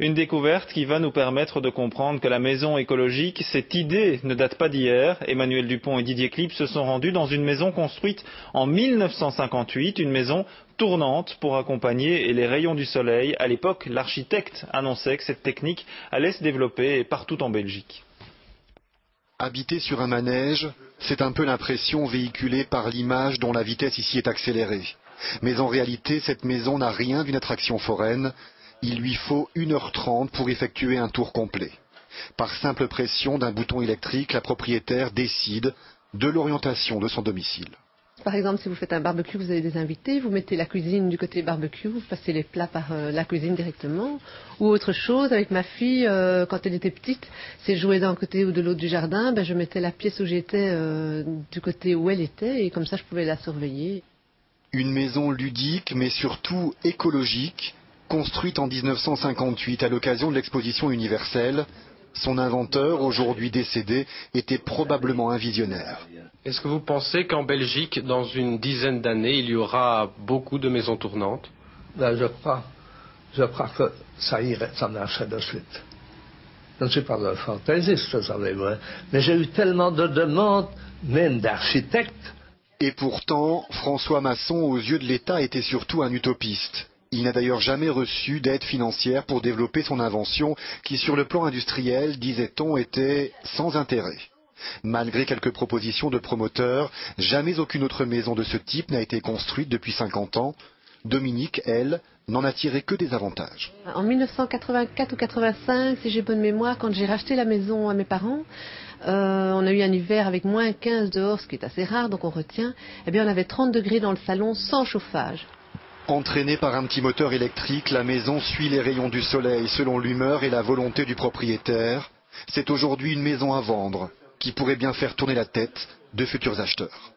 Une découverte qui va nous permettre de comprendre que la maison écologique, cette idée ne date pas d'hier. Emmanuel Dupont et Didier Klipp se sont rendus dans une maison construite en 1958, une maison tournante pour accompagner les rayons du soleil. À l'époque, l'architecte annonçait que cette technique allait se développer partout en Belgique. Habiter sur un manège, c'est un peu l'impression véhiculée par l'image dont la vitesse ici est accélérée. Mais en réalité, cette maison n'a rien d'une attraction foraine. Il lui faut 1h30 pour effectuer un tour complet. Par simple pression d'un bouton électrique, la propriétaire décide de l'orientation de son domicile. Par exemple, si vous faites un barbecue, vous avez des invités, vous mettez la cuisine du côté barbecue, vous passez les plats par la cuisine directement. Ou autre chose, avec ma fille, quand elle était petite, c'est jouer d'un côté ou de l'autre du jardin, je mettais la pièce où j'étais du côté où elle était, et comme ça je pouvais la surveiller. Une maison ludique, mais surtout écologique, construite en 1958 à l'occasion de l'exposition universelle. Son inventeur, aujourd'hui décédé, était probablement un visionnaire. Est-ce que vous pensez qu'en Belgique, dans une dizaine d'années, il y aura beaucoup de maisons tournantes? Je crois que ça marcherait de suite. Je ne suis pas un fantaisiste, savez-vous, mais j'ai eu tellement de demandes, même d'architectes. Et pourtant, François Masson, aux yeux de l'État, était surtout un utopiste. Il n'a d'ailleurs jamais reçu d'aide financière pour développer son invention qui, sur le plan industriel, disait-on, était sans intérêt. Malgré quelques propositions de promoteurs, jamais aucune autre maison de ce type n'a été construite depuis 50 ans. Dominique, elle, n'en a tiré que des avantages. En 1984 ou 85, si j'ai bonne mémoire, quand j'ai racheté la maison à mes parents, on a eu un hiver avec moins 15 dehors, ce qui est assez rare, donc on retient. Eh bien, on avait 30 degrés dans le salon sans chauffage. Entraînée par un petit moteur électrique, la maison suit les rayons du soleil selon l'humeur et la volonté du propriétaire. C'est aujourd'hui une maison à vendre qui pourrait bien faire tourner la tête de futurs acheteurs.